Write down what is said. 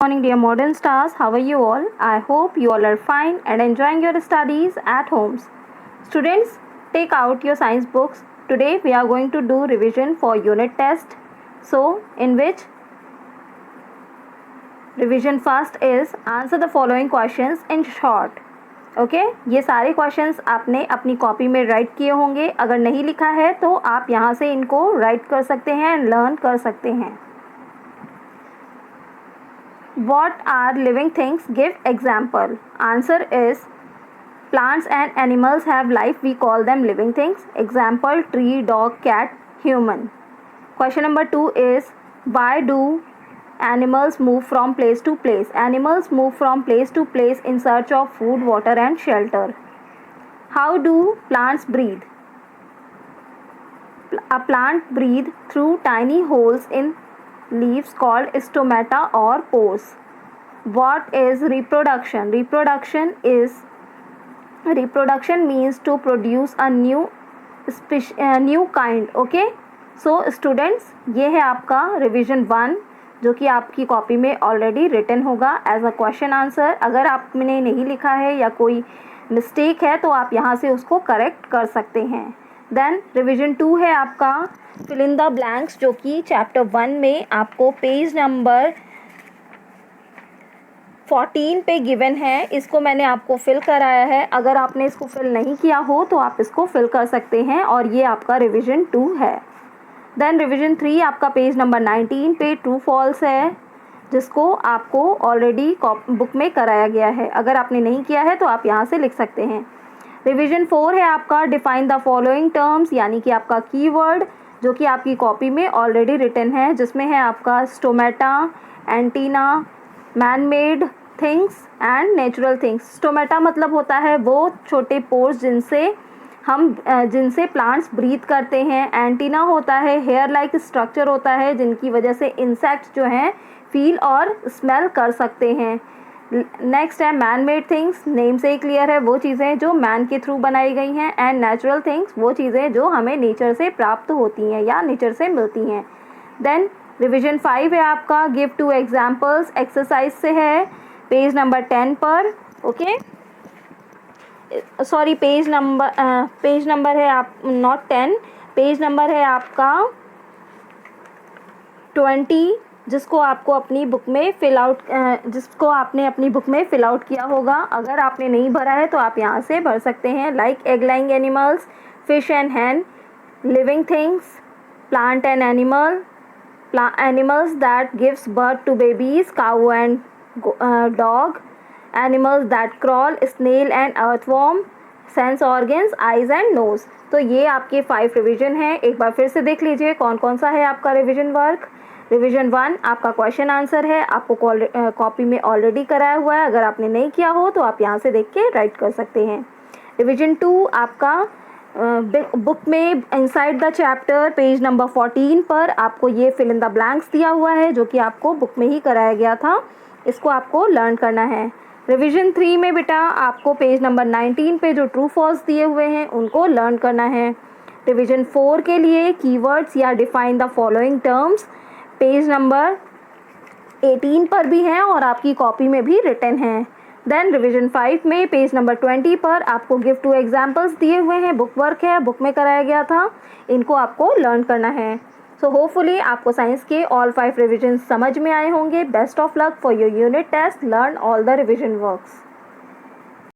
Morning dear modern stars, how are you all? I hope you all are fine and enjoying your studies at homes. Students, take out your science books. Today we are going to do revision for unit test. So, in which revision first is answer the following questions in short. Okay ये सारे questions आपने अपनी copy में right किए होंगे. अगर नहीं लिखा है तो आप यहाँ से इनको राइट कर सकते हैं एंड लर्न कर सकते हैं. What are living things? Give example. Answer is plants and animals have life. We call them living things. Example tree, dog, cat, human. Question number 2 is why do animals move from place to place? Animals move from place to place in search of food, water and shelter. How do plants breathe? A plant breathes through tiny holes in leaves called stomata or pores. What is reproduction? Reproduction means to produce a new kind. Okay, so students, ये है आपका revision 1 जो कि आपकी copy में already written होगा as a question answer. अगर आपने नहीं लिखा है या कोई मिस्टेक है तो आप यहाँ से उसको करेक्ट कर सकते हैं. देन रिविजन 2 है आपका फिल इन द ब्लैंक्स जो कि चैप्टर 1 में आपको पेज नंबर 14 पे गिवन है. इसको मैंने आपको फिल कराया है. अगर आपने इसको फिल नहीं किया हो तो आप इसको फिल कर सकते हैं और ये आपका रिविजन 2 है. देन रिविजन 3 आपका पेज नंबर 19 पे ट्रू फॉल्स है जिसको आपको ऑलरेडी बुक में कराया गया है. अगर आपने नहीं किया है तो आप यहाँ से लिख सकते हैं. रिविजन 4 है आपका डिफाइन द फॉलोइंग टर्म्स यानी कि आपका कीवर्ड जो कि आपकी कॉपी में ऑलरेडी रिटन है जिसमें है आपका stomata, antenna, man made things and natural things. Stomata मतलब होता है वो छोटे पोर्स जिनसे प्लांट्स ब्रीथ करते हैं. एंटीना होता है हेयर लाइक स्ट्रक्चर होता है जिनकी वजह से इंसेक्ट्स जो हैं फील और स्मेल कर सकते हैं. नेक्स्ट है मैन मेड थिंग्स. नेम से ही क्लियर है वो चीज़ें जो मैन के थ्रू बनाई गई हैं. एंड नेचुरल थिंग्स वो चीज़ें जो हमें नेचर से प्राप्त होती हैं या नेचर से मिलती हैं. देन रिविजन 5 है आपका गिव 2 एग्जाम्पल्स. एक्सरसाइज से है पेज नंबर 10 पर. ओके सॉरी पेज नंबर है आप नॉट 10, पेज नंबर है आपका 20 जिसको आपको अपनी बुक में जिसको आपने अपनी बुक में फिल आउट किया होगा. अगर आपने नहीं भरा है तो आप यहाँ से भर सकते हैं. Like egg laying animals, fish and Hahn, living things, plant and animals that gives birth to babies, cow and dog, animals that crawl, snail and earthworm, sense organs, eyes and nose. तो ये आपके 5 revision है. एक बार फिर से देख लीजिए कौन कौन सा है आपका रिवीजन वर्क. रिवीजन 1 आपका क्वेश्चन आंसर है, आपको कॉपी में ऑलरेडी कराया हुआ है. अगर आपने नहीं किया हो तो आप यहाँ से देख के राइट कर सकते हैं. रिवीजन 2 आपका बुक में inside the chapter page number 14 पर आपको ये फिल इन द ब्लैंक्स दिया हुआ है जो कि आपको बुक में ही कराया गया था. इसको आपको लर्न करना है. रिवीजन 3 में बेटा आपको पेज नंबर 19 पे जो ट्रू फॉल्स दिए हुए हैं उनको लर्न करना है. रिवीजन 4 के लिए कीवर्ड्स या define the following terms page number 18 पर भी हैं और आपकी कॉपी में भी रिटन है. देन रिवीजन 5 में पेज नंबर 20 पर आपको गिव 2 एग्जाम्पल्स दिए हुए हैं. बुक वर्क है, बुक में कराया गया था. इनको आपको लर्न करना है. सो होपफुली आपको साइंस के ऑल 5 रिविजन समझ में आए होंगे. Best of luck for your unit test. Learn all the revision works.